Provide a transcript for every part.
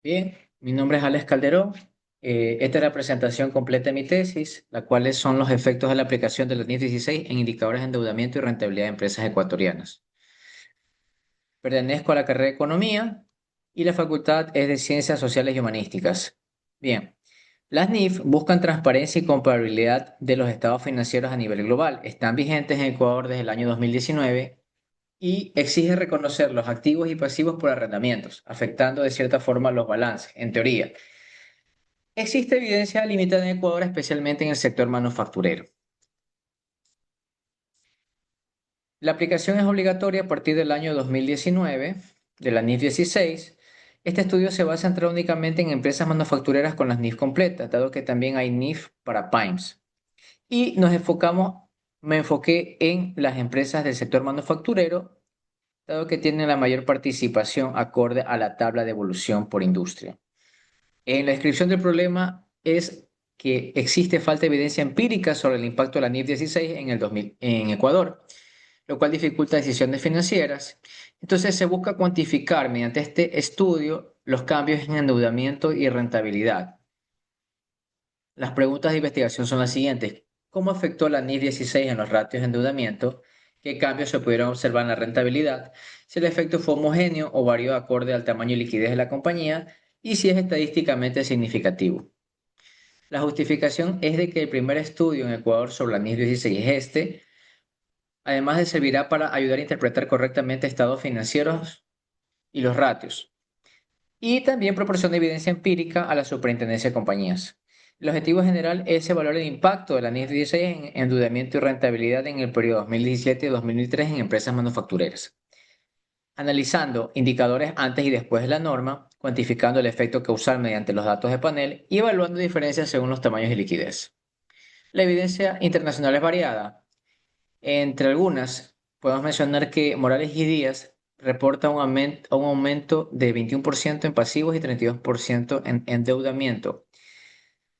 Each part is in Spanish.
Bien, mi nombre es Alex Calderón. Esta es la presentación completa de mi tesis, la cual son los efectos de la aplicación de la NIF 16 en indicadores de endeudamiento y rentabilidad de empresas ecuatorianas. Pertenezco a la carrera de Economía y la facultad es de Ciencias Sociales y Humanísticas. Bien, las NIF buscan transparencia y comparabilidad de los estados financieros a nivel global. Están vigentes en Ecuador desde el año 2019 y exige reconocer los activos y pasivos por arrendamientos, afectando de cierta forma los balances, en teoría. Existe evidencia limitada en Ecuador, especialmente en el sector manufacturero. La aplicación es obligatoria a partir del año 2019 de la NIF 16. Este estudio se va a centrar únicamente en empresas manufactureras con las NIF completas, dado que también hay NIF para PYMEs. Y me enfoqué en las empresas del sector manufacturero, dado que tienen la mayor participación acorde a la tabla de evolución por industria. En la descripción del problema es que existe falta de evidencia empírica sobre el impacto de la NIF 16 en el 2000 en Ecuador, lo cual dificulta decisiones financieras. Entonces se busca cuantificar mediante este estudio los cambios en endeudamiento y rentabilidad. Las preguntas de investigación son las siguientes. ¿Cómo afectó la NIF 16 en los ratios de endeudamiento? ¿Qué cambios se pudieron observar en la rentabilidad? Si el efecto fue homogéneo o varió acorde al tamaño y liquidez de la compañía y si es estadísticamente significativo. La justificación es de que el primer estudio en Ecuador sobre la NIS 16 es este, además de servirá para ayudar a interpretar correctamente estados financieros y los ratios, y también proporciona evidencia empírica a la superintendencia de compañías. El objetivo general es evaluar el impacto de la NIS 16 en endeudamiento y rentabilidad en el periodo 2017 y 2003 en empresas manufactureras, analizando indicadores antes y después de la norma, cuantificando el efecto causal mediante los datos de panel y evaluando diferencias según los tamaños y liquidez. La evidencia internacional es variada. Entre algunas, podemos mencionar que Morales y Díaz reporta un aumento de 21% en pasivos y 32% en endeudamiento.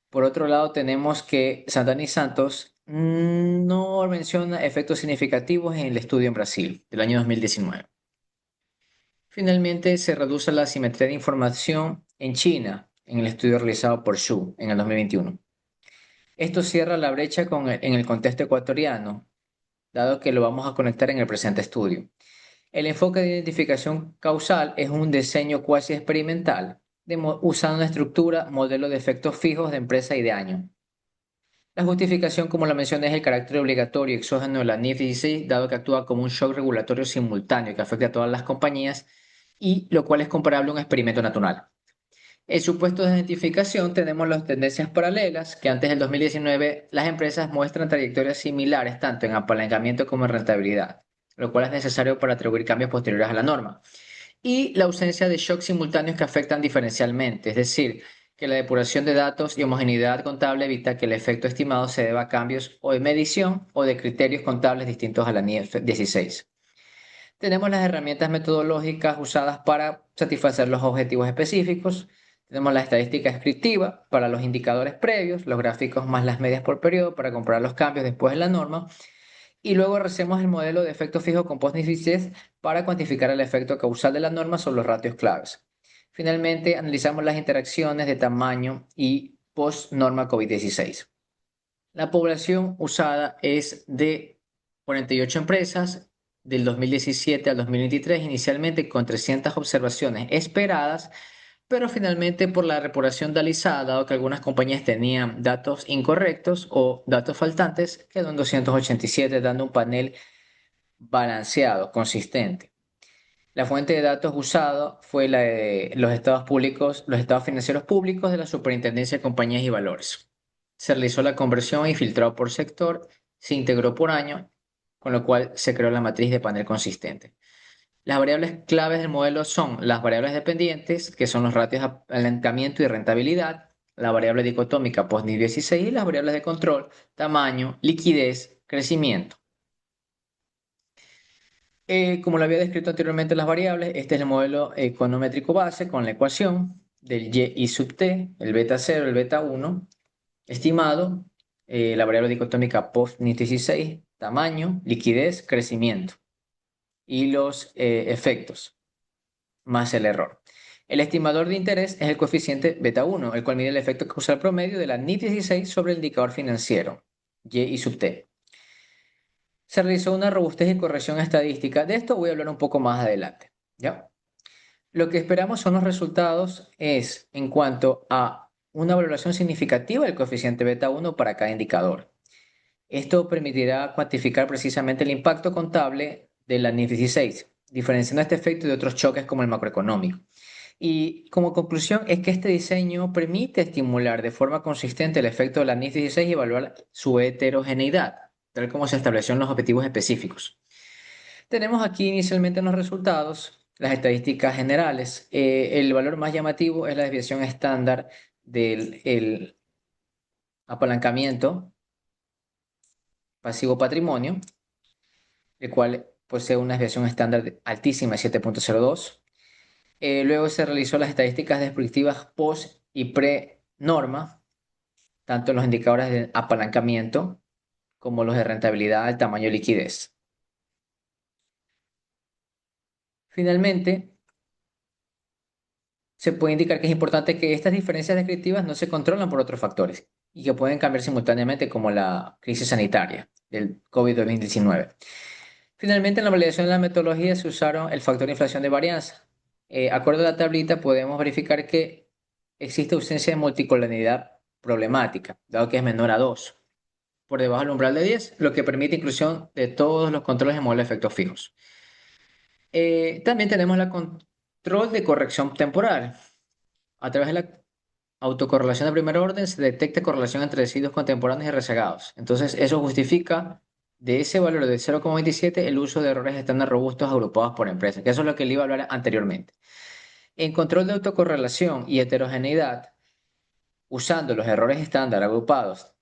Por otro lado, tenemos que Santana y Santos no menciona efectos significativos en el estudio en Brasil del año 2019. Finalmente, se reduce la asimetría de información en China en el estudio realizado por Xu en el 2021. Esto cierra la brecha en el contexto ecuatoriano, dado que lo vamos a conectar en el presente estudio. El enfoque de identificación causal es un diseño cuasi experimental, usando una estructura, modelo de efectos fijos de empresa y de año. La justificación, como la mencioné, es el carácter obligatorio y exógeno de la NIF 16, dado que actúa como un shock regulatorio simultáneo que afecta a todas las compañías y lo cual es comparable a un experimento natural. En supuesto de identificación tenemos las tendencias paralelas, que antes del 2019 las empresas muestran trayectorias similares tanto en apalancamiento como en rentabilidad, lo cual es necesario para atribuir cambios posteriores a la norma. Y la ausencia de shocks simultáneos que afectan diferencialmente, es decir, que la depuración de datos y homogeneidad contable evita que el efecto estimado se deba a cambios o de medición o de criterios contables distintos a la NIF 16. Tenemos las herramientas metodológicas usadas para satisfacer los objetivos específicos. Tenemos la estadística descriptiva para los indicadores previos, los gráficos más las medias por periodo para comparar los cambios después de la norma. Y luego hacemos el modelo de efecto fijo con post-nificez para cuantificar el efecto causal de la norma sobre los ratios claves. Finalmente, analizamos las interacciones de tamaño y post-norma COVID-16. La población usada es de 48 empresas del 2017 al 2023, inicialmente con 300 observaciones esperadas, pero finalmente por la depuración realizada, dado que algunas compañías tenían datos incorrectos o datos faltantes, quedó en 287, dando un panel balanceado, consistente. La fuente de datos usada fue la de los estados públicos, los estados financieros públicos de la Superintendencia de Compañías y Valores. Se realizó la conversión y filtrado por sector, se integró por año, con lo cual se creó la matriz de panel consistente. Las variables claves del modelo son las variables dependientes, que son los ratios de apalancamiento y rentabilidad, la variable dicotómica post-16 y las variables de control, tamaño, liquidez, crecimiento. Como lo había descrito anteriormente las variables, este es el modelo econométrico base con la ecuación del y sub t, el beta 0, el beta 1, estimado, la variable dicotómica post-16, tamaño, liquidez, crecimiento y los efectos más el error. El estimador de interés es el coeficiente beta 1, el cual mide el efecto causal promedio de la NIF 16 sobre el indicador financiero, Y y sub T. Se realizó una robustez y corrección estadística. De esto voy a hablar un poco más adelante, ¿ya? Lo que esperamos son los resultados es en cuanto a una valoración significativa del coeficiente beta 1 para cada indicador. Esto permitirá cuantificar precisamente el impacto contable de la NIF 16, diferenciando este efecto de otros choques como el macroeconómico. Y como conclusión es que este diseño permite estimular de forma consistente el efecto de la NIF 16 y evaluar su heterogeneidad, tal como se estableció en los objetivos específicos. Tenemos aquí inicialmente en los resultados las estadísticas generales. El valor más llamativo es la desviación estándar del el apalancamiento pasivo patrimonio, el cual posee una desviación estándar altísima de 7.02. Luego se realizó las estadísticas descriptivas post y pre-norma, tanto en los indicadores de apalancamiento como los de rentabilidad, el tamaño y liquidez. Finalmente, se puede indicar que es importante que estas diferencias descriptivas no se controlan por otros factores y que pueden cambiar simultáneamente como la crisis sanitaria del COVID-19. Finalmente, en la validación de la metodología se usaron el factor de inflación de varianza. Acorde a la tablita, podemos verificar que existe ausencia de multicolonialidad problemática, dado que es menor a 2, por debajo del umbral de 10, lo que permite inclusión de todos los controles de modelo de efectos fijos. También tenemos la control de corrección temporal. A través de la autocorrelación de primer orden se detecta correlación entre residuos contemporáneos y rezagados. Entonces, eso justifica de ese valor de 0,27 el uso de errores estándar robustos agrupados por empresas, que eso es lo que le iba a hablar anteriormente. En control de autocorrelación y heterogeneidad, usando los errores estándar agrupados,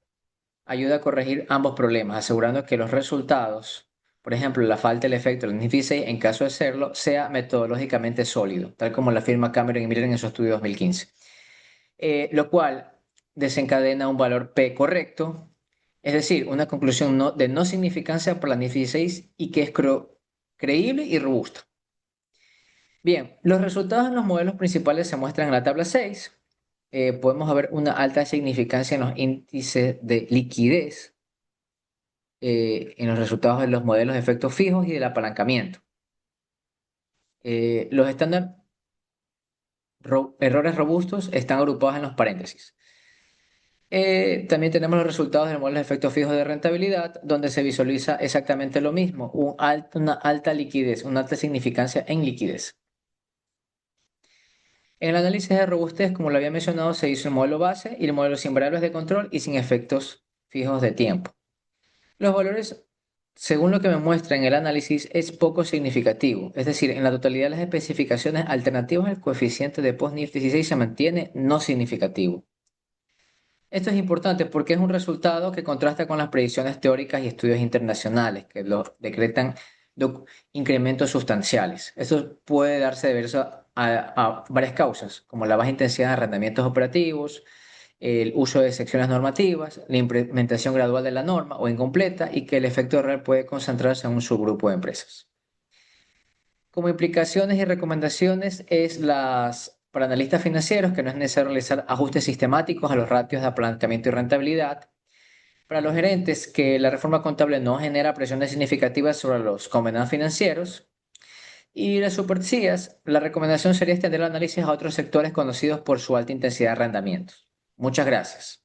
ayuda a corregir ambos problemas, asegurando que los resultados, por ejemplo, la falta del efecto del NIF en caso de serlo, sea metodológicamente sólido, tal como la firma Cameron y Miller en su estudio 2015. Lo cual desencadena un valor P correcto, es decir, una conclusión de no significancia para la NIF 16 y que es creíble y robusta. Bien, los resultados en los modelos principales se muestran en la tabla 6. Podemos ver una alta significancia en los índices de liquidez, en los resultados de los modelos de efectos fijos y del apalancamiento. Los estándar errores robustos están agrupados en los paréntesis. También tenemos los resultados del modelo de efectos fijos de rentabilidad, donde se visualiza exactamente lo mismo, una alta liquidez, una alta significancia en liquidez. En el análisis de robustez, como lo había mencionado, se hizo el modelo base y el modelo sin variables de control y sin efectos fijos de tiempo. Los valores, según lo que me muestra en el análisis, es poco significativo, es decir, en la totalidad de las especificaciones alternativas el coeficiente de post-NIF 16 se mantiene no significativo. Esto es importante porque es un resultado que contrasta con las predicciones teóricas y estudios internacionales que lo decretan incrementos sustanciales. Esto puede darse debido a varias causas, como la baja intensidad de arrendamientos operativos, el uso de secciones normativas, la implementación gradual de la norma o incompleta y que el efecto real puede concentrarse en un subgrupo de empresas. Como implicaciones y recomendaciones para analistas financieros que no es necesario realizar ajustes sistemáticos a los ratios de apalancamiento y rentabilidad. Para los gerentes que la reforma contable no genera presiones significativas sobre los comandantes financieros. Y las supercías, la recomendación sería extender el análisis a otros sectores conocidos por su alta intensidad de arrendamientos. Muchas gracias.